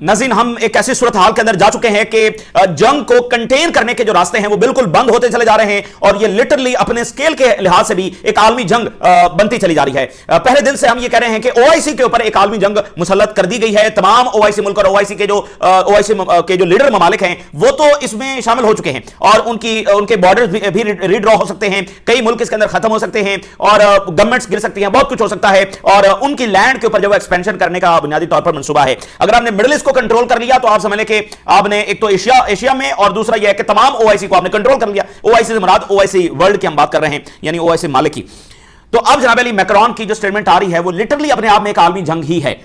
नाज़रीन, हम एक ऐसी सूरत हाल के अंदर जा चुके हैं कि जंग को कंटेन करने के जो रास्ते हैं वो बिल्कुल बंद होते चले जा रहे हैं और ये लिटरली अपने स्केल के लिहाज से भी एक आलमी जंग बनती चली जा रही है। पहले दिन से हम ये कह रहे हैं कि ओआईसी के ऊपर एक आलमी जंग मुसल्लत कर दी गई है। तमाम ओआईसी मुल्क और ओआईसी के जो लीडर ममालिक हैं वो तो इसमें शामिल हो चुके हैं और उनके बॉर्डर भी रीड्रॉ हो सकते हैं, कई मुल्क इसके अंदर खत्म हो सकते हैं और गवर्नमेंट्स गिर सकती हैं, बहुत कुछ हो सकता है और उनकी लैंड के ऊपर जो एक्सपेंशन करने का बुनियादी तौर पर मंसूबा है। अगर आपने मिडिल ईस्ट को कंट्रोल कर लिया तो आप समझ लें कि आपने एक तो एशिया में और दूसरा यह है कि तमाम ओआईसी को आपने कंट्रोल कर लिया। ओआईसी से मुराद ओआईसी वर्ल्ड की हम बात कर रहे हैं, यानी ओआईसी मालिक की। तो अब जनाब अली मैक्रोन की जो स्टेटमेंट आ रही है वो लिटरली अपने आप में एक आलमी जंग ही है।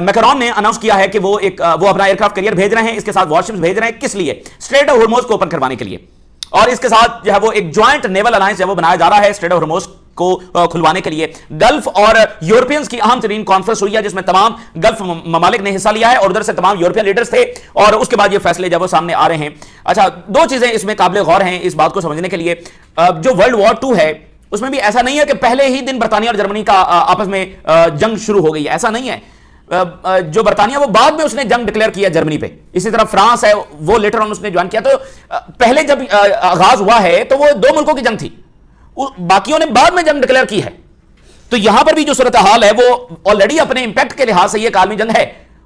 मैक्रोन ने अनाउंस किया है कि वो अपना एयरक्राफ्ट कैरियर भेज रहे हैं, इसके साथ वॉरशिप्स भेज रहे हैं। किस लिए? स्ट्रेट ऑफ हॉर्मुज़ को ओपन करवाने के लिए, और इसके साथ जो है वो एक ज्वाइंट नेवल अलायंस जो वो बनाया जा रहा है स्ट्रेट ऑफ हॉर्मुज़ को खुलवाने के लिए। गल्फ और यूरोपियंस की अहम तरीन कॉन्फ्रेंस हुई है जिसमें तमाम गल्फ ममालिक ने हिस्सा लिया है और उधर से तमाम यूरोपियन लीडर्स थे और उसके बाद ये फैसले जब वो सामने आ रहे हैं। अच्छा, दो चीजें इसमें काबिल गौर हैं इस बात को समझने के लिए। जो वर्ल्ड वॉर 2 है उसमें भी ऐसा नहीं है कि पहले ही दिन बरतानिया और जर्मनी का आपस में जंग शुरू हो गई है, ऐसा नहीं है। जो बरतानिया वो बाद में उसने जंग डिक्लेयर किया जर्मनी पे, इसी तरह फ्रांस है वो लेटर ऑन उसने ज्वाइन किया। तो पहले जब आगाज हुआ है तो वो दो मुल्कों की जंग थी, बाकियों ने बाद में जंग डिक्लेयर की है। तो यहां पर भी जो सूरत हाल है वो ऑलरेडी अपने इंपैक्ट के लिहाज से ये आलमी जंग है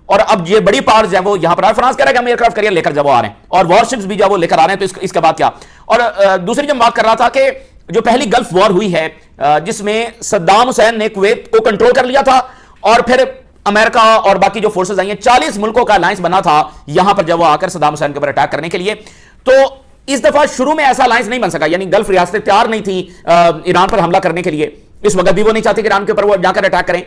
और अब ये बड़ी पावर्स जो है वो यहां पर फ्रांस कह रहा है कि हम एयरक्राफ्ट कैरियर लेकर जब आ रहे हैं और वॉरशिप्स भी जब वो लेकर आ रहे हैं तो इसके बाद क्या। और दूसरी जब बात कर रहा था कि जो पहली गल्फ वॉर हुई है जिसमें सद्दाम हुसैन ने कुवैत को कंट्रोल कर लिया था और फिर अमेरिका और बाकी जो फोर्सेस आई हैं, 40 मुल्कों का अलायंस बना था यहां पर जब वो आकर सद्दाम हुसैन के ऊपर अटैक करने के लिए। तो इस दफा शुरू में ऐसा अलायंस नहीं बन सका, यानी गल्फ रियासतें तैयार नहीं थी ईरान पर हमला करने के लिए। इस वक्त भी वो नहीं चाहती कि ईरान के ऊपर वो जाकर अटैक करें,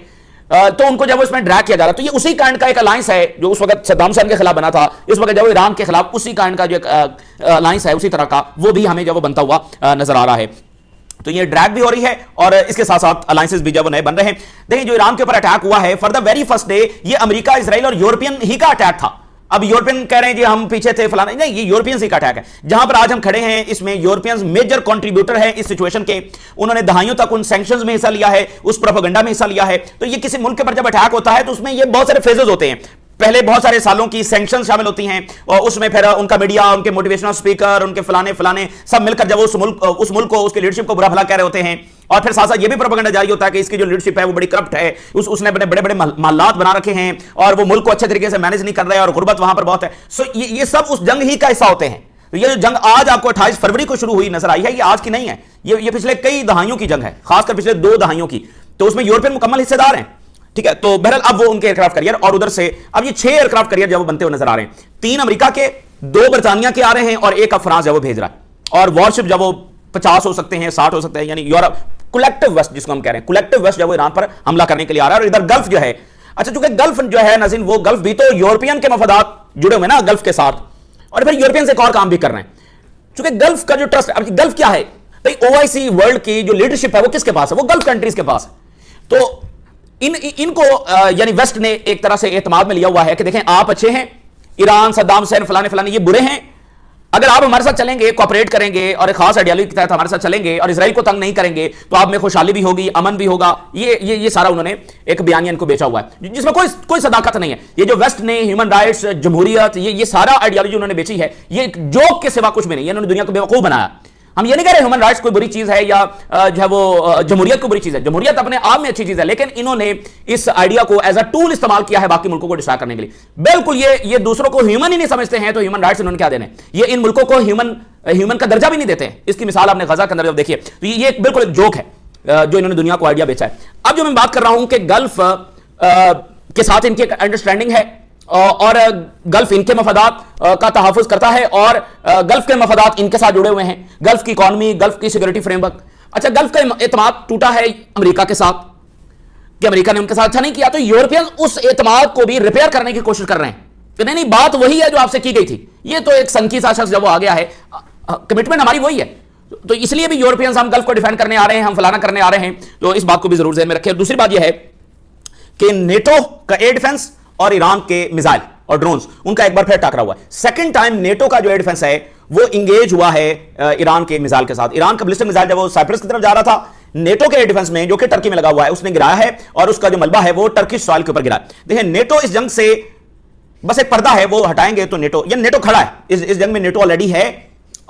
तो उनको जब उसमें ड्रैग किया जा रहा, तो ये उसी काइंड का एक अलायंस है जो उस वक्त सद्दाम हुसैन के खिलाफ बना था। इस वक्त जब ईरान के खिलाफ उसी काइंड का जो एक अलायंस है उसी तरह का वो भी हमें जब वो बनता हुआ नजर आ रहा है। तो ये ड्रैग भी हो रही है और इसके साथ साथ अलायंसेस भी जब नए बन रहे हैं। देखिए, जो ईरान के ऊपर अटैक हुआ है for the very first day ये अमेरिका, इजराइल और यूरोपियन ही का अटैक था। अब यूरोपियन कह रहे हैं जी हम पीछे थे फलाना, नहीं, ये यूरोपियंस ही का अटैक है। जहां पर आज हम खड़े हैं इसमें यूरोपियंस मेजर कंट्रीब्यूटर है इस सिचुएशन के। उन्होंने दहाइयों तक उन सैंक्शंस में हिस्सा लिया है, उस प्रोपेगेंडा में हिस्सा लिया है। तो ये किसी मुल्क के ऊपर जब अटैक होता है तो उसमें ये बहुत सारे फेजेस होते हैं। पहले बहुत सारे सालों की सैंक्शन शामिल होती हैं और उसमें फिर उनका मीडिया, उनके मोटिवेशनल स्पीकर, उनके फलाने सब मिलकर जब उस मुल्क को, उसकी लीडरशिप को बुरा भला कह रहे होते हैं और फिर साथ साथ ये भी प्रोपेगेंडा जारी होता है कि इसकी जो लीडरशिप है वो बड़ी करप्ट है, उसने अपने बड़े बड़े महल्लात बना रखे हैं और वो मुल्क को अच्छे तरीके से मैनेज नहीं कर रहा है और गुर्बत वहां पर बहुत है। सो ये सब उस जंग ही का हिस्सा होते हैं। तो ये जो जंग आज आपको 28 फरवरी को शुरू हुई नजर आई है, ये आज की नहीं है, ये पिछले कई दहाइयों की जंग है, खासकर पिछले 2 दहाइयों की। तो उसमें यूरोपियन मुकम्मल हिस्सेदार हैं, ठीक है। तो बहरहाल अब वो उनके एयरक्राफ्ट कैरियर और उधर से अब ये 6 एयरक्राफ्ट कैरियर जब बनते हुए नजर आ रहे हैं। 3 अमेरिका के, 2 बरतानिया के आ रहे हैं और 1 अब फ्रांस जब वो भेज रहा है। और वॉरशिप जब वो 50 हो सकते हैं, 60 हो सकते हैं, यानी यूरोप कलेक्टिव वेस्ट जिसको हम कह रहे हैं, कलेक्टिव वेस्ट जब वो ईरान पर हमला करने के लिए आ रहा है। और इधर गल्फ जो है, अच्छा चूंकि गल्फ जो है नाज़रीन, वो गल्फ भी तो यूरोपियन के मफादात जुड़े हुए ना गल्फ के साथ, और फिर यूरोपियन से एक और काम भी कर रहे हैं। चूंकि गल्फ का जो ट्रस्ट, अब गल्फ क्या है भाई, ओआईसी वर्ल्ड की जो लीडरशिप है वो किसके पास है? वो गल्फ कंट्रीज के पास है। तो इनको यानी वेस्ट ने एक तरह से एतमाद में लिया हुआ है कि देखें आप अच्छे हैं, ईरान, सद्दाम हुसैन, फलाने ये बुरे हैं, अगर आप हमारे साथ चलेंगे, कोऑपरेट करेंगे और एक खास आइडियोलॉजी के तहत हमारे साथ चलेंगे और इजराइल को तंग नहीं करेंगे तो आप में खुशहाली भी होगी, अमन भी होगा। ये सारा उन्होंने एक बयानिया इनको बेचा हुआ है जिसमें कोई सदाकत नहीं है। ये जो वेस्ट ने ह्यूमन राइट्स, जमहूरियत, ये सारा आइडियोलॉजी उन्होंने बेची है, ये जोक के सिवा कुछ भी नहीं है। इन्होंने दुनिया को बेवकूफ बनाया। हम ये नहीं कह रहे ह्यूमन राइट्स कोई बुरी चीज है या जो है वो जमहूरियत कोई बुरी चीज है, जमहूरियत अपने आप में अच्छी चीज है, लेकिन इन्होंने इस आइडिया को एज अ टूल इस्तेमाल किया है बाकी मुल्कों को डिस्ट्रैक्ट करने के लिए। बिल्कुल ये दूसरों को ह्यूमन ही नहीं समझते हैं तो ह्यूमन राइट्स इन्होंने क्या देने, ये इन मुल्कों को ह्यूमन का दर्जा भी नहीं देते हैं। इसकी मिसाल आपने गजा के अंदर जब देखिए तो ये बिल्कुल एक जोक है जो इन्होंने दुनिया को आइडिया बेचा है। अब जो मैं बात कर रहा हूं कि गल्फ के साथ इनकी अंडरस्टैंडिंग है और गल्फ इनके मफादात का तहफ़्फ़ुज़ करता है और गल्फ के मफादात इनके साथ जुड़े हुए हैं। गल्फ की इकॉनमी, गल्फ की सिक्योरिटी फ्रेमवर्क। अच्छा, गल्फ का एतमाद टूटा है अमेरिका के साथ कि अमेरिका ने उनके साथ अच्छा नहीं किया, तो यूरोपियन उस एतमाद को भी रिपेयर करने की कोशिश कर रहे हैं कि नहीं बात वही है जो आपसे की गई थी। ये तो एक संकी सा शख्स जब वो आ गया है, कमिटमेंट हमारी वही है, तो इसलिए भी यूरोपियंस हम गल्फ को डिफेंड करने आ रहे हैं, हम फलाना करने आ रहे हैं। तो इस बात को भी जरूर ध्यान में रखें। दूसरी बात यह है कि नेटो का एयर डिफेंस और ईरान के मिसाइल और ड्रोन्स, उनका एक बार फिर टकरा हुआ है। सेकंड टाइम नेटो का जो एयर डिफेंस है वो इंगेज हुआ है ईरान के मिसाइल के साथ। ईरान का बैलिस्टिक मिसाइल जब वो साइप्रस की तरफ जा रहा था, नेटो के एयर डिफेंस में जो कि टर्की में लगा हुआ है उसने गिराया है और उसका जो मलबा है वो टर्किश सॉइल के ऊपर गिरा है। देखिए, नेटो इस जंग से बस एक पर्दा है, वो हटाएंगे तो नेटो, या नेटो खड़ा है इस जंग में, नेटो ऑलरेडी है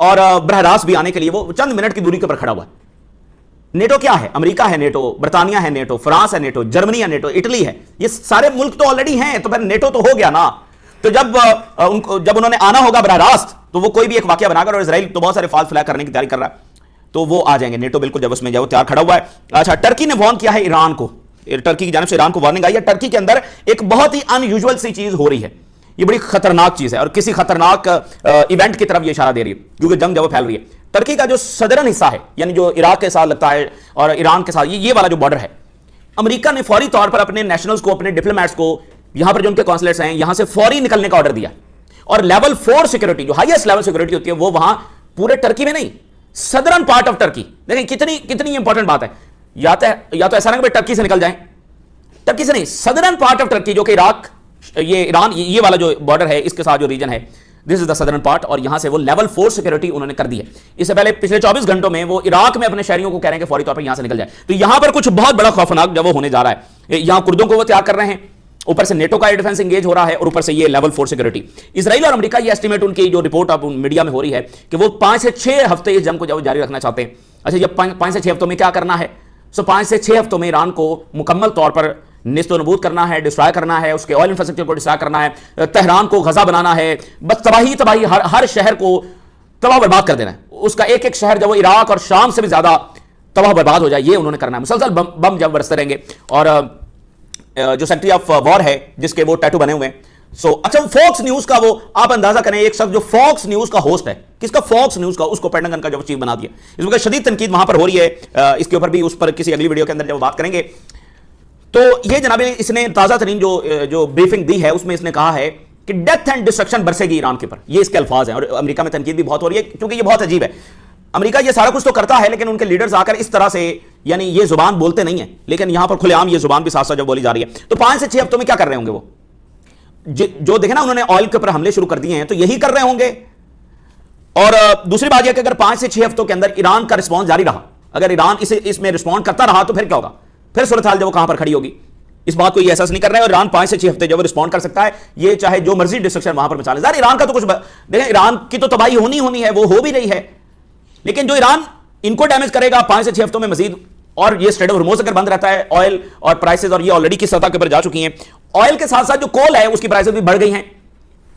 और बरह रास्त भी आने के लिए वो चंद मिनट की दूरी के ऊपर खड़ा हुआ है। नेटो क्या है? अमेरिका है नेटो, ब्रिटानिया है नेटो, फ्रांस है नेटो, जर्मनी है नेटो, इटली है, ये सारे मुल्क तो ऑलरेडी हैं, तो फिर नेटो तो हो गया ना। तो जब उन्होंने आना होगा बरह रास्त, तो वो कोई भी एक वाकया बनाकर, और इसराइल तो बहुत सारे फाल्स फ्लैग करने की तैयारी कर रहा है, तो वो आ जाएंगे नेटो बिल्कुल जब उसमें तैयार खड़ा हुआ है। अच्छा, टर्की ने वार्न किया है ईरान को, टर्की की जानिब से ईरान को वार्निंग आई है। टर्की के अंदर एक बहुत ही अनयूजुअल सी चीज हो रही है, ये बड़ी खतरनाक चीज है और किसी खतरनाक इवेंट की तरफ ये इशारा दे रही है, क्योंकि जंग जब फैल रही है। टर्की का जो सदरन हिस्सा है, यानी जो इराक के साथ लगता है और ईरान के साथ, ये वाला जो बॉर्डर है, अमेरिका ने फौरी तौर पर अपने नेशनल्स को, अपने डिप्लोमेट्स को, यहां पर जो उनके कॉन्सुलेट्स हैं, यहां से फौरी निकलने का ऑर्डर दिया। और लेवल 4 सिक्योरिटी, जो हाईएस्ट लेवल सिक्योरिटी होती है, वो वहां पूरे टर्की में नहीं, सदरन पार्ट ऑफ टर्की। देखिए कितनी इंपॉर्टेंट बात है। या तो ऐसा नहीं कि टर्की से निकल जाएं, टर्की से नहीं, सदरन पार्ट ऑफ टर्की, जो कि इराक, ये ईरान, ये वाला जो बॉर्डर है, इसके साथ जो रीजन है, this is the southern part, और यहां से वो लेवल 4 सिक्योरिटी उन्होंने कर दी है। इससे पहले पिछले 24 घंटों में वो इराक में अपने शहरियों को कह रहे हैं कि फौरी तौर पर यहां से निकल जाए। तो यहां पर कुछ बहुत बड़ा खौफनाक जब वो होने जा रहा है। यहां कुर्दों को वो त्याग कर रहे हैं, ऊपर से नेटो का डिफेंस एंगेज हो रहा है, और ऊपर से ये लेवल 4 सिक्योरिटी। इसराइल और अमेरिका, ये एस्टिमेट उनकी जो रिपोर्ट अब मीडिया में हो रही है कि वो 5 से 6 हफ्ते इस जंग को जब जारी रखना चाहते हैं। अच्छा, जब 5 से 6 हफ्तों में क्या करना है? 5 से 6 हफ्तों में ईरान को मुकम्मल तौर पर नेस्तनाबूद करना है, डिस्ट्रॉय करना है, उसके ऑयल इंफ्रास्ट्रक्चर को डिस्ट्रॉय करना है, तेहरान को गजा बनाना है, बस तबाही, हर शहर को तबाह बर्बाद कर देना है। उसका एक एक शहर जब वो इराक और शाम से भी ज्यादा तबाह बर्बाद हो जाए, ये उन्होंने करना है। मुसलसल बम जब बरसते रहेंगे। और जो सेक्रेटरी ऑफ वॉर है, जिसके वो टैटू बने हुए हैं, अच्छा, फॉक्स न्यूज का वो आप अंदाजा करें, एक शख्स जो फॉक्स न्यूज का होस्ट है, किसका? फॉक्स न्यूज का, उसको पेंटागन का जो चीफ बना दिया। इसमें शदीद तनकीद वहां पर हो रही है, इसके ऊपर भी उस पर किसी अगली वीडियो के अंदर जब बात करेंगे। तो ये जनाब, इसने ताजा तरीन जो ब्रीफिंग दी है, उसमें इसने कहा है कि डेथ एंड डिस्ट्रक्शन बरसेगी ईरान के ऊपर, ये इसके अल्फाज हैं। और अमेरिका में तनकीद भी बहुत हो रही है, क्योंकि ये बहुत अजीब है। अमेरिका ये सारा कुछ तो करता है, लेकिन उनके लीडर्स आकर इस तरह से, यानी ये जुबान बोलते नहीं है, लेकिन यहां पर खुलेआम ये जुबान भी साथ साथ जब बोली जा रही है। तो 5 से 6 हफ्तों में क्या कर रहे होंगे वो? जो देखे ना, उन्होंने ऑयल के ऊपर हमले शुरू कर दिए हैं, तो यही कर रहे होंगे। और दूसरी बात यह कि अगर 5 से 6 हफ्तों के अंदर ईरान का रिस्पॉन्स जारी रहा, अगर ईरान इसमें रिस्पॉन्ड करता रहा, तो फिर क्या होगा? फिर सूरत हाल जब वो कहां पर खड़ी होगी, इस बात को ये एहसास नहीं कर रहे हैं। और ईरान 5 से 6 हफ्ते जब रिस्पॉन्ड कर सकता है, ये चाहे जो मर्जी डिस्ट्रक्शन वहां पर मचा ले। ईरान का तो कुछ देखें, ईरान की तो तबाही होनी है, वो हो भी रही है, लेकिन जो ईरान इनको डैमेज करेगा 5 से 6 हफ्तों में मजीद, और ये स्ट्रेट ऑफ हॉर्मुज़ अगर बंद रहता है, ऑयल और प्राइसेस, और ये ऑलरेडी की सतह के ऊपर जा चुकी हैं। ऑयल के साथ साथ जो कोल है, उसकी प्राइसेस भी बढ़ गई हैं,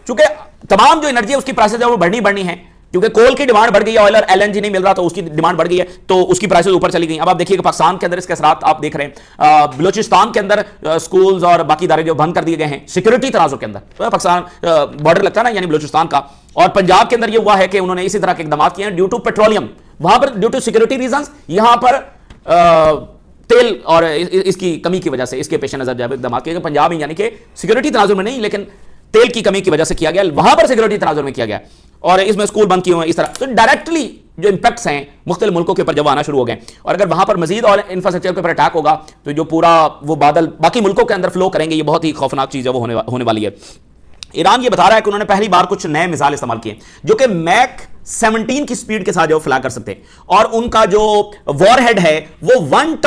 क्योंकि तमाम जो एनर्जी है उसकी प्राइसेस वो बढ़नी है, क्योंकि कोल की डिमांड बढ़ गई है, ऑयल और एलएनजी नहीं मिल रहा, तो उसकी डिमांड बढ़ गई है, तो उसकी प्राइसेस ऊपर चली गई। अब आप देखिएगा पाकिस्तान के अंदर इसके असरात आप देख रहे हैं। बलूचिस्तान के अंदर स्कूल्स और बाकी इदारे जो बंद कर दिए गए हैं सिक्योरिटी तनाजुर के अंदर, तो पाकिस्तान बॉर्डर लगता है ना, यानी बलूचिस्तान का। और पंजाब के अंदर ये हुआ है कि उन्होंने इसी तरह के इकदाम किए हैं ड्यू टू पेट्रोलियम, वहां पर ड्यू टू सिक्योरिटी रीजन, यहां पर तेल और इसकी कमी की वजह से, इसके पेश नजर जब इकदाम किए गए पंजाब में, यानी कि सिक्योरिटी तनाजुर में नहीं, लेकिन तेल की कमी की वजह से किया गया, वहां पर सिक्योरिटी तनाजुर में किया गया, और इसमें स्कूल बंद किए हुए इस तरह। तो डायरेक्टली जो इंपैक्ट्स हैं मुख्तलिफ मुल्कों के ऊपर जब आना शुरू हो गए, और अगर वहां पर मजीद और इंफ्रास्ट्रक्चर के ऊपर अटैक होगा, तो जो पूरा वो बादल बाकी मुल्कों के अंदर फ्लो करेंगे, ये बहुत ही खौफनाक चीज है वो होने वाली है। ईरान ये बता रहा है कि उन्होंने पहली बार कुछ नए मिसाइल इस्तेमाल किए, जो कि मैक 17 की स्पीड के साथ जो फ्लाई कर सकते हैं, और उनका जो वॉरहेड है वो 1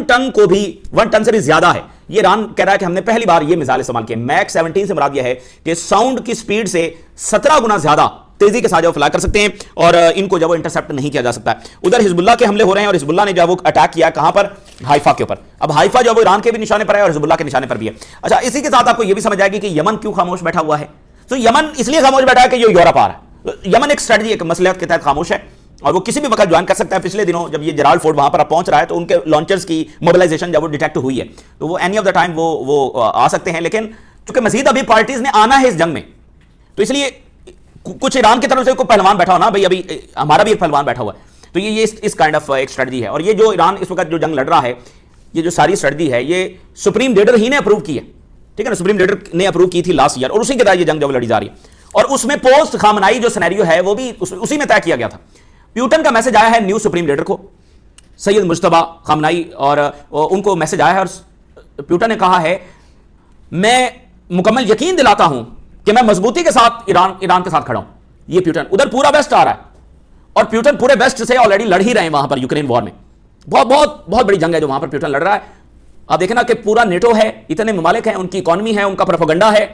टन को भी 1 टन से भी ज्यादा है। ये ईरान कह रहा है कि हमने पहली बार ये मिसाइल इस्तेमाल किए। मैक 17 से मुराद यह है कि साउंड की स्पीड से 17 गुना ज्यादा तेजी के साथ जब फ्लाई कर सकते हैं, और इनको जब इंटरसेप्ट नहीं किया जा सकता है। उधर हिजबुल्लाह के हमले हो रहे हैं, और हिजबुल्लाह ने जब वो अटैक किया कहां पर? हाइफा के ऊपर। अब हाइफा जो ईरान के भी निशाने पर है और हिजबुल्लाह के निशाने पर भी है। अच्छा, इसी के साथ आपको यह भी समझ आएगी कि यमन क्यों खामोश बैठा हुआ है। तो यमन इसलिए खामोश बैठा है कि ये यूरोप आ रहा है। यमन एक स्ट्रेटजी, एक मसलहत के तहत खामोश है, और वो किसी भी वक्त ज्वाइन कर सकता है। पिछले दिनों जब ये जेराल्ड फोर्ड वहां पर पहुंच रहा है, तो उनके लॉन्चर्स की मोबिलाइजेशन जब वो डिटेक्ट हुई है, तो वो एनी ऑफ द टाइम वो आ सकते हैं। लेकिन चूंकि मजीद अभी पार्टीज ने आना है इस जंग में, तो इसलिए कुछ ईरान की तरफ से कोई पहलवान बैठा हो ना भाई, अभी हमारा भी एक पहलवान बैठा हुआ है, तो ये इस काइंड ऑफ एक स्ट्रेटजी है। और ये जो ईरान इस वक्त जो जंग लड़ रहा है, ये जो सारी स्ट्रेटजी है, ये सुप्रीम लीडर ही ने अप्रूव की है, ठीक है ना। सुप्रीम लीडर ने अप्रूव की थी लास्ट ईयर, और उसी के तहत ये जंग जब लड़ी जा रही है। और उसमें पोस्ट खामनाई जो सिनेरियो है वो भी उसी में तय किया गया था। प्यूटन का मैसेज आया है न्यू सुप्रीम लीडर को, सैयद मुज्तबा खामनाई, और उनको मैसेज आया है, और प्यूटन ने कहा है, मैं मुकम्मल यकीन दिलाता हूं कि मैं मजबूती के साथ ईरान के साथ खड़ा हूं। ये प्यूटन, उधर पूरा वेस्ट आ रहा है, और प्यूटन पूरे वेस्ट से ऑलरेडी लड़ ही रहे हैं वहां पर यूक्रेन वॉर में। बहुत बड़ी जंग है जो वहां पर प्यूटन लड़ रहा है। आप देखें ना कि पूरा नेटो है, इतने ममालिक हैं, उनकी इकॉनमी है, उनका प्रोपेगेंडा है,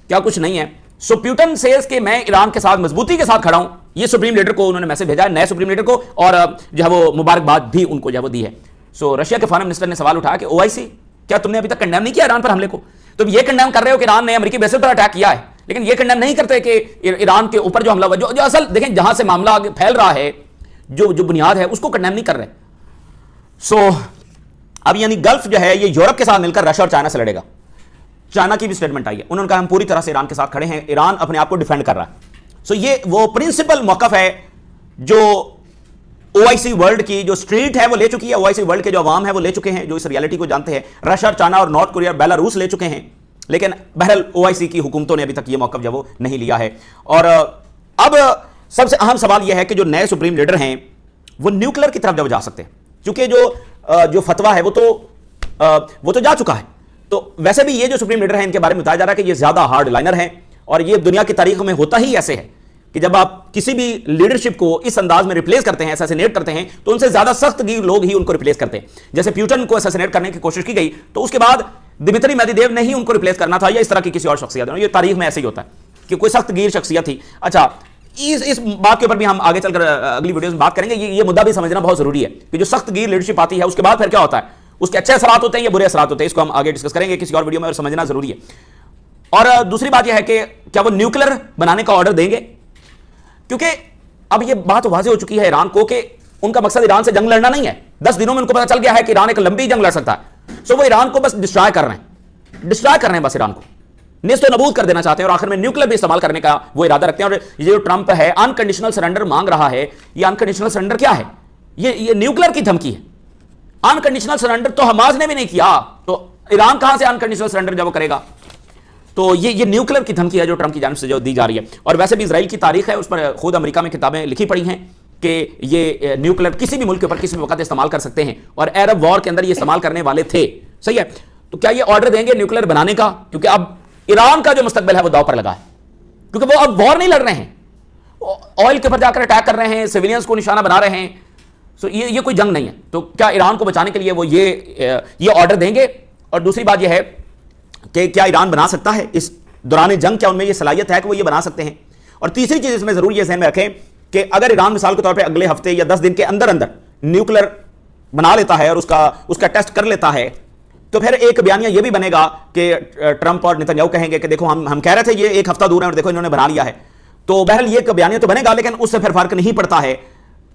क्या कुछ नहीं है। सो प्यूटन सेज कि मैं ईरान के साथ मजबूती के साथ खड़ा हूं, ये सुप्रीम लीडर को उन्होंने मैसेज भेजा है, नए सुप्रीम लीडर को, और जो है वो मुबारकबाद भी उनको जो है वो दी है। सो रशिया के फॉरेन मिनिस्टर ने सवाल उठाया कि ओआईसी, क्या तुमने अभी तक कंडेम नहीं किया ईरान पर हमले को? तुम ये कंडेम कर रहे हो कि ईरान ने अमेरिकी बेसिस पर अटैक किया है, लेकिन ये कंडेम नहीं करते कि ईरान के ऊपर जो हमला हुआ, जो असल देखें जहां से मामला आगे फैल रहा है, जो बुनियाद है उसको कंडेम नहीं कर रहे। सो अब यानी गल्फ जो है ये यूरोप के साथ मिलकर रशिया और चाइना से लड़ेगा। चाइना की भी स्टेटमेंट आई है, उन्होंने कहा हम पूरी तरह से ईरान के साथ खड़े हैं, ईरान अपने आप को डिफेंड कर रहा है। सो ये वो प्रिंसिपल मौकफ है जो ओआईसी वर्ल्ड की जो स्ट्रीट है वो ले चुकी है, ओआईसी वर्ल्ड के जो अवाम है वो ले चुके हैं, जो इस रियलिटी को जानते हैं। रशिया और चाइना और नॉर्थ कोरिया और बेलारूस ले चुके हैं, लेकिन बहरहाल ओआईसी की हुकूमतों ने अभी तक ये मौकफ जो वो नहीं लिया है। और अब सबसे अहम सवाल यह है कि जो नए सुप्रीम लीडर हैं वो न्यूक्लियर की तरफ जब जा सकते हैं, क्योंकि जो फतवा है वो तो जा चुका है। तो वैसे भी ये जो सुप्रीम लीडर हैं इनके बारे में बताया जा रहा है कि ये ज्यादा हार्ड लाइनर हैं, और ये दुनिया की तारीख में होता ही ऐसे है कि जब आप किसी भी लीडरशिप को इस अंदाज में रिप्लेस करते हैं, असैसिनेट करते हैं, तो उनसे ज्यादा सख्त लोग ही उनको रिप्लेस करते हैं। जैसे प्यूटन को असैसिनेट करने की कोशिश की गई, तो उसके बाद दिमित्री मेदवेदेव ने ही उनको रिप्लेस करना था, या इस तरह की किसी और शख्सियत ने। ये तारीख में ऐसे ही होता है कि कोई सख्त गिर शख्सियत थी। अच्छा, इस बात के ऊपर भी हम आगे चलकर अगली वीडियो में बात करेंगे। ये मुद्दा भी समझना बहुत जरूरी है कि जो सख्त गिर लीडरशिप आती है उसके बाद फिर क्या होता है, उसके अच्छे असरात होते हैं या बुरे असरात होते हैं, इसको हम आगे डिस्कस करेंगे किसी और वीडियो में, और समझना जरूरी है। और दूसरी बात यह है कि क्या वो न्यूक्लियर बनाने का ऑर्डर देंगे, क्योंकि अब यह बात वाज़ेह हो चुकी है ईरान को कि उनका मकसद ईरान से जंग लड़ना नहीं है। 10 दिनों में उनको पता चल गया है कि ईरान एक लंबी जंग लड़ सकता है। सो वो ईरान को बस डिस्ट्रॉय कर रहे हैं बस ईरान को नेस्तो नबूद कर देना चाहते हैं, और आखिर में न्यूक्लियर भी इस्तेमाल करने का वो इरादा रखते हैं। और ये जो ट्रंप है अनकंडीशनल सरेंडर मांग रहा है, ये अनकंडीशनल सरेंडर क्या है? ये न्यूक्लियर की धमकी है। अनकंडीशनल सरेंडर तो हमास ने भी नहीं किया, तो ईरान कहां से अनकंडीशनल सरेंडर जब वो करेगा? तो ये न्यूक्लियर की धमकी है जो ट्रंप की जानिब से जो दी जा रही है। और वैसे भी इजराइल की तारीख है, उस पर खुद अमेरिका में किताबें लिखी पड़ी हैं कि ये न्यूक्लियर किसी भी मुल्क के ऊपर किसी भी वक्त इस्तेमाल कर सकते हैं, और अरब वॉर के अंदर ये इस्तेमाल करने वाले थे। सही है, तो क्या ये ऑर्डर देंगे न्यूक्लियर बनाने का? क्योंकि अब ईरान का जो मुस्तकबिल है वो दाव पर लगा है, क्योंकि वो अब वॉर नहीं लड़ रहे हैं, ऑयल के ऊपर जाकर अटैक कर रहे हैं, सिविलियंस को निशाना बना रहे हैं। सो ये कोई जंग नहीं है। तो क्या ईरान को बचाने के लिए वो ये ऑर्डर देंगे? और दूसरी बात यह है कि क्या ईरान बना सकता है इस दौरान जंग, क्या उनमें यह सलाहियत है कि वो ये बना सकते हैं? और तीसरी चीज इसमें जरूर यह ध्यान में रखें कि अगर ईरान मिसाल के तौर पे अगले हफ्ते या 10 दिन के अंदर अंदर न्यूक्लियर बना लेता है और उसका टेस्ट कर लेता है, तो फिर एक बयानिया यह भी बनेगा कि ट्रंप और नेतन्याहू कहेंगे कि देखो हम कह रहे थे ये एक हफ्ता दूर है और देखो इन्होंने बना लिया है। तो बहरहाल ये बयानिया तो बनेगा, लेकिन उससे फिर फर्क नहीं पड़ता है,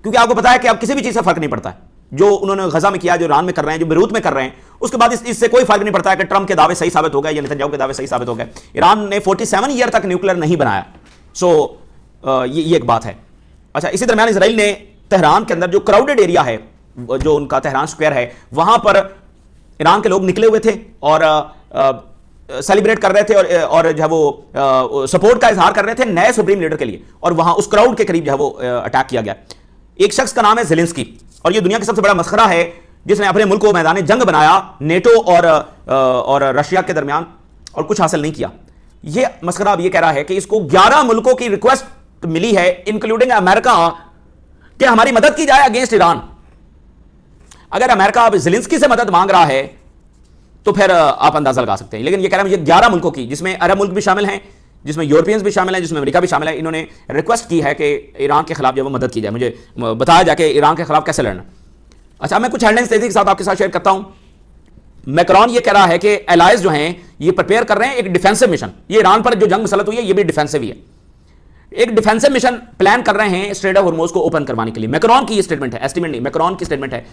क्योंकि आपको पता है कि अब किसी भी चीज से फर्क नहीं पड़ता है। जो उन्होंने गजा में किया, जो ईरान में कर रहे हैं, जो बेरूत में कर रहे हैं, उसके बाद इससे कोई फर्क नहीं पड़ता है कि ट्रंप के दावे सही साबित हो गए या नेतन्याहू के दावे सही साबित हो गए। ईरान ने 47 ईयर तक न्यूक्लियर नहीं बनाया। सो ये एक बात है। अच्छा, इसी दरमियान इसराइल ने तेहरान के अंदर जो क्राउडेड एरिया है, जो उनका तेहरान स्क्वायर है, वहां पर ईरान के लोग निकले हुए थे और सेलिब्रेट कर रहे थे और जो है वो सपोर्ट का इजहार कर रहे थे नए सुप्रीम लीडर के लिए, और वहां उस क्राउड के करीब जो है वो अटैक किया गया। एक शख्स का नाम है ज़ेलेंस्की, और ये दुनिया का सबसे बड़ा मसखरा है जिसने अपने मुल्क को मैदान जंग बनाया नेटो और रशिया के दरमियान, और कुछ हासिल नहीं किया। ये मसखरा अब ये कह रहा है कि इसको 11 मुल्कों की रिक्वेस्ट मिली है, इंक्लूडिंग अमेरिका, कि हमारी मदद की जाए अगेंस्ट ईरान। अगर अमेरिका अब ज़ेलेंस्की से मदद मांग रहा है तो फिर आप अंदाजा लगा सकते हैं। लेकिन ये कह रहा है ये 11 मुल्कों की, जिसमें अरब मुल्क भी शामिल हैं, जिसमें यूरोपियंस भी शामिल हैं, जिसमें अमेरिका भी शामिल है, इन्होंने रिक्वेस्ट की है कि ईरान के खिलाफ जब वो मदद की जाए, मुझे बताया जाए कि ईरान के खिलाफ कैसे लड़ना। अच्छा, मैं कुछ हेडलाइंस तेजी के साथ आपके साथ शेयर करता हूं। मैक्रोन ये कह रहा है कि एलाइज जो हैं ये प्रिपेयर कर रहे हैं एक डिफेंसिव मिशन। ये ईरान पर जो जंग मुसलत हुई है ये भी डिफेंसिव ही है, एक डिफेंसिव मिशन प्लान कर रहे हैं स्ट्रेट ऑफ हॉर्मुज़ को ओपन करवाने के लिए। मैक्रोन की ये स्टेटमेंट है, एस्टिमेट नहीं, मैक्रोन की स्टेटमेंट है।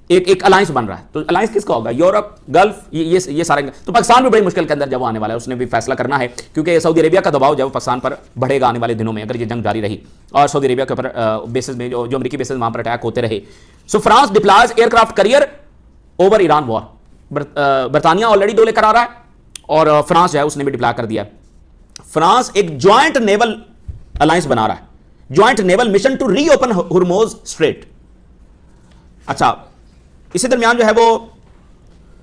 एक अलायंस बन रहा है, तो अलायंस किसका होगा? यूरोप, गल्फ, ये सारे। तो पाकिस्तान भी बड़ी मुश्किल के अंदर जब आने वाला है, उसने भी फैसला करना है, क्योंकि सऊदी अरेबिया का दबाव जब पाकिस्तान पर बढ़ेगा आने वाले दिनों में, अगर ये जंग जारी रही और सऊदी अरेबिया के ऊपर बेसिस में जो अमेरिकी बेसिस वहां पर अटैक होते रहे। सो France deploys aircraft carrier over Iran war. बरतानिया ऑलरेडी 2 लेकर आ रहा है, और फ्रांस जो है उसने भी डिप्लॉय कर दिया। फ्रांस एक ज्वाइंट नेवल अलायंस बना रहा है, joint naval mission to reopen Hormuz strait. अच्छा, इसी दरमियान जो है वो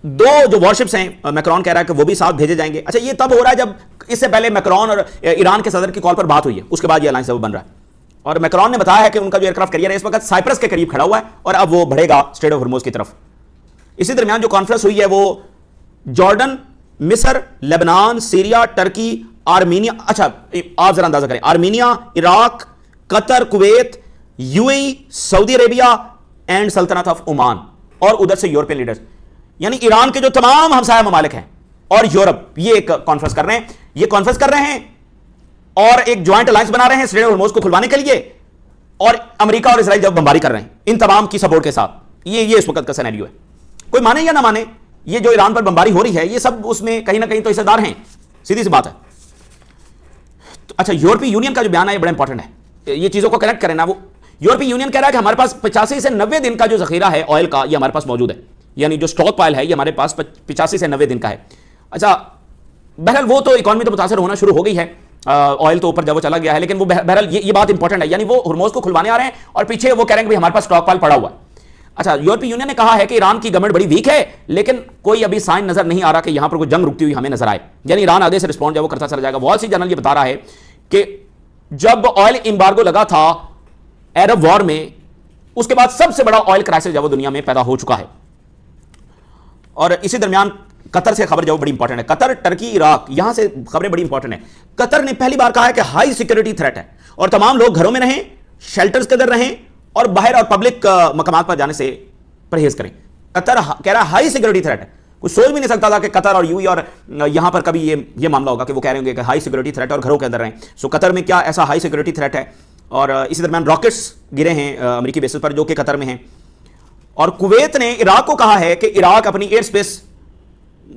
2 जो वॉरशिप्स हैं, मैक्रोन कह रहा है कि वो भी साथ भेजे जाएंगे। अच्छा, ये तब हो रहा है जब इससे पहले मैक्रोन और ईरान के सदर की कॉल पर बात हुई है, उसके बाद ये अलायंस बन रहा है। और मैक्रोन ने बताया है कि उनका जो एयरक्राफ्ट कैरियर है इस वक्त साइप्रस के करीब खड़ा हुआ है, और अब वो बढ़ेगा स्ट्रेट ऑफ हॉर्मुज़ की तरफ। इसी दरमियान जो कॉन्फ्रेंस हुई है वो जॉर्डन, मिस्र, लेबनान, सीरिया, टर्की, आर्मीनिया, अच्छा आप जरा अंदाजा करें, Armenia, Iraq, Qatar, Kuwait, UAE, Saudi Arabia and सल्तनत ऑफ ओमान, और उधर से यूरोपियन लीडर्स, यानी ईरान के जो तमाम हमसाया ममालिक हैं और यूरोप, ये एक कॉन्फ्रेंस कर रहे हैं, ये कॉन्फ्रेंस कर रहे हैं और एक ज्वाइंट अलायंस बना रहे हैं स्ट्रेट ऑफ हॉर्मुज़ को खुलवाने के लिए, और अमेरिका और इजराइल जब बमबारी कर रहे हैं इन तमाम की सपोर्ट के साथ। ये इस वक्त का सिनेरियो है। कोई माने या ना माने, ये जो ईरान पर बमबारी हो रही है, ये सब उसमें कहीं ना कहीं तो हिस्सेदार हैं, सीधी सी बात है। तो अच्छा, यूरोपीय यूनियन का जो बयान है ये बड़ा इंपॉर्टेंट है, ये चीजों को कनेक्ट करें ना। वो यूरोपीय यूनियन कह रहा है कि हमारे पास 85 से 90 दिन का जो जखीरा है ऑयल का, ये हमारे पास मौजूद है, यानी जो स्टॉक पाइल है ये हमारे पास 85 से 90 दिन का है। अच्छा, बहरहाल वो तो इकॉनमी तो मुतासर होना शुरू हो गई है, ऑयल तो ऊपर जब वो चला गया है, लेकिन वो बहरहाल ये बात इंपॉर्टेंट है, यानी वो हॉर्मुज़ को खुलवाने आ रहे हैं और पीछे वो कह रहे हैं कि हमारे पास स्टॉक पाइल पड़ा हुआ है। अच्छा, यूरोपीय यूनियन ने कहा है कि ईरान की गवर्नमेंट बड़ी वीक है, लेकिन कोई अभी साइन नजर नहीं आ रहा कि यहां पर कोई जंग रुकती हुई हमें नजर आए, यानी ईरान आगे से रिस्पॉन्ड जब वो करता चला जाएगा। वॉल स्ट्रीट जर्नल ये बता रहा है कि जब ऑयल इंबार्गो लगा था अरब वॉर में, उसके बाद सबसे बड़ा ऑयल क्राइसिस जब वो दुनिया में पैदा हो चुका है। और इसी दरमियान कतर से खबर जो बड़ी इंपॉर्टेंट है, कतर, टर्की, इराक, यहां से खबरें बड़ी इंपॉर्टेंट है। कतर ने पहली बार कहा है कि हाई सिक्योरिटी थ्रेट है और तमाम लोग घरों में रहें, शेल्टर्स के अंदर रहें और बाहर और पब्लिक मकामात पर जाने से परहेज करें। कतर कह रहा है हाई सिक्योरिटी थ्रेट है। कुछ सोच भी नहीं सकता था कि कतर और यूएई और यहां पर कभी ये मामला होगा कि वो कह रहे होंगे कि हाई सिक्योरिटी थ्रेट और घरों के अंदर रहें। सो कतर में क्या ऐसा हाई सिक्योरिटी थ्रेट है? और इसी दरमियान रॉकेट्स गिरे हैं अमेरिकी बेसिस पर जो कि कतर में हैं। और कुवैत ने इराक को कहा है कि इराक अपनी एयर स्पेस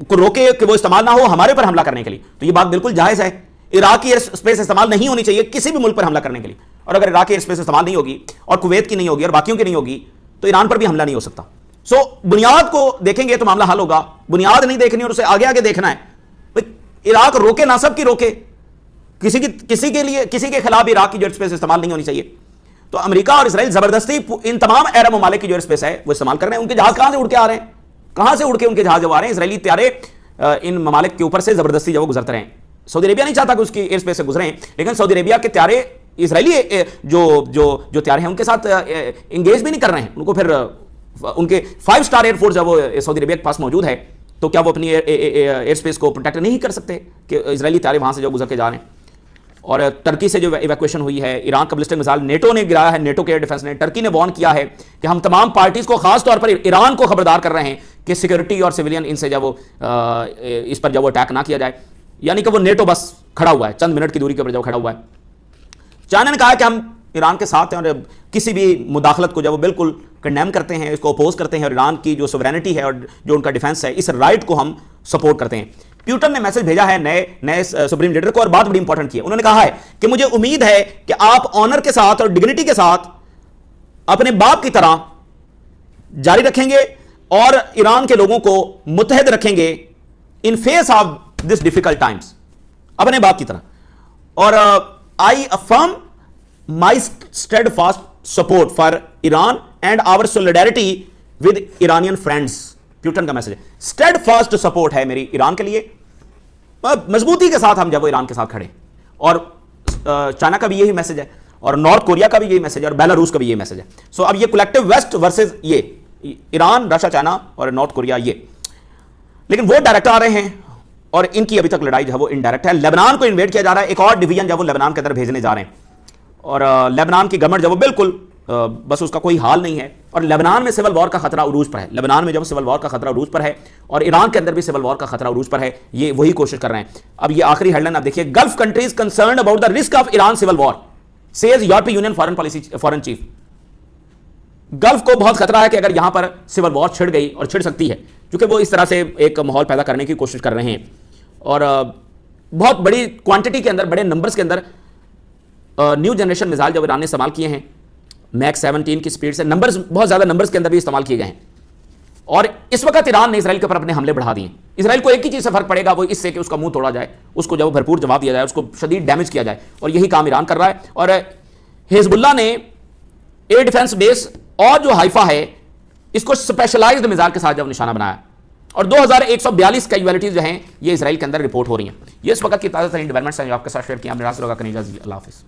को रोके कि वो इस्तेमाल ना हो हमारे पर हमला करने के लिए। तो ये बात बिल्कुल जायज़ है, इराक की एयर स्पेस इस्तेमाल नहीं होनी चाहिए किसी भी मुल्क पर हमला करने के लिए। और अगर इराक की एयर स्पेस इस्तेमाल नहीं होगी और कुवैत की नहीं होगी और बाकियों की नहीं होगी तो ईरान पर भी हमला नहीं हो सकता। सो बुनियाद को देखेंगे तो मामला हल होगा, बुनियाद नहीं देखनी और उसे आगे आगे देखना है। इराक रोके ना, सब की रोके, किसी के खिलाफ इराक की जो स्पेस इस्तेमाल नहीं होनी चाहिए। तो अमेरिका और इजराइल जबरदस्ती इन तमाम अरब ममालिक की जो स्पेस है वो इस्तेमाल कर रहे हैं। उनके जहाज कहां से उड़ के आ रहे हैं, कहां से उड़ के उनके जहाज जब आ रहे हैं, इजरायली त्यारे इन ममालिक के ऊपर से जबरदस्ती जब वो गुजरते रहे। सऊदी अरेबिया नहीं चाहता कि उसकी एयर स्पेस से गुजरे, लेकिन सऊदी अरेबिया के त्यारे इजरायली जो त्यारे हैं उनके साथ इंगेज भी नहीं कर रहे हैं। उनको फिर उनके 5 स्टार एयरफोर्स जब वो सऊदी अरेबिया के पास मौजूद है तो क्या वो अपनी एयर स्पेस को प्रोटेक्ट नहीं कर सकते कि इजरायली त्यारे वहां से जो गुजर के जा रहे हैं। और टर्की से जो इवैक्यूएशन हुई है, ईरान का बैलिस्टिक मिसाइल नेटो ने गिराया है, नेटो के एयर डिफेंस ने, टर्की ने वार्न किया है कि हम तमाम पार्टीज को खास तौर पर ईरान को खबरदार कर रहे हैं कि सिक्योरिटी और सिविलियन इनसे जब वो इस पर जब वो अटैक ना किया जाए। यानी कि वो नेटो बस खड़ा हुआ है, चंद मिनट की दूरी के ऊपर जब खड़ा हुआ है। चाइना ने कहा कि हम ईरान के साथ हैं और किसी भी मुदाखलत को जब वो बिल्कुल कंडेम करते हैं, इसको अपोज करते हैं और ईरान की जो सोवरेनिटी है और जो उनका डिफेंस है, इस राइट को हम सपोर्ट करते हैं। प्यूटन ने मैसेज भेजा है नए सुप्रीम लीडर को और बात बड़ी इंपॉर्टेंट की है। उन्होंने कहा है कि मुझे उम्मीद है कि आप ऑनर के साथ और डिग्निटी के साथ अपने बाप की तरह जारी रखेंगे और ईरान के लोगों को मुत्तहद रखेंगे in face of this difficult times, अपने बाप की तरह। और I affirm my steadfast support for Iran and our solidarity with Iranian friends. Putin का मैसेज है, स्टेडफास्ट सपोर्ट है मेरी ईरान के लिए, मजबूती के साथ हम जब वो ईरान के साथ खड़े। और चाइना का भी यही मैसेज है और नॉर्थ कोरिया का भी यही मैसेज है और बेलारूस का भी यही मैसेज है। सो अब ये कलेक्टिव वेस्ट वर्सेस ये ईरान, रशिया, चाइना और नॉर्थ कोरिया, ये लेकिन वो डायरेक्ट आ रहे हैं और इनकी अभी तक लड़ाई जो है वो इनडायरेक्ट है। लेबनान को इन्वेड किया जा रहा है, एक और डिवीजन जब वो लेबनान के अंदर भेजने जा रहे हैं और लेबनान की गवर्नमेंट जब वो बिल्कुल बस उसका कोई हाल नहीं है। और लेबनान में सिविल वॉर का खतरा उरूज पर है, लेबनान में जब सिविल वॉर का खतरा उरूज पर है और ईरान के अंदर भी सिविल वॉर का खतरा उरूज पर है, ये वही कोशिश कर रहे हैं। अब ये आखिरी हेडलाइन आप देखिए, Gulf countries concerned about the risk of Iran civil war, says यूरोपीय यूनियन फॉरेन चीफ। गल्फ को बहुत खतरा है कि अगर यहां पर सिविल वॉर छिड़ गई और छिड़ सकती है, क्योंकि वो इस तरह से एक माहौल पैदा करने की कोशिश कर रहे हैं और बहुत बड़ी क्वांटिटी के अंदर, बड़े नंबर्स के अंदर न्यू जनरेशन मिसाइल जब ईरान ने इस्तेमाल किए हैं मैक्स 17 की स्पीड से, नंबर्स बहुत ज्यादा नंबर्स के अंदर भी इस्तेमाल किए गए हैं। और इस वक्त ईरान ने इसराइल के ऊपर अपने हमले बढ़ा दिए। इसराइल को एक ही चीज से फर्क पड़ेगा, वो इससे कि उसका मुंह तोड़ा जाए, उसको जब भरपूर जवाब दिया जाए, उसको शदीद डैमेज किया जाए, और यही काम ईरान कर रहा है। और हिजबुल्लाह ने एयर डिफेंस बेस और जो हाइफा है इसको स्पेशलाइज्ड मिसाइल के साथ जब निशाना बनाया और 2142 कैजुअलिटीज जो हैं ये इसराइल के अंदर रिपोर्ट हो रही हैं। ये इस वक्त की ताज़ा तरीन डेवलपमेंट्स हैं जो आपके साथ शेयर किया। अल्लाह हाफ़िज़।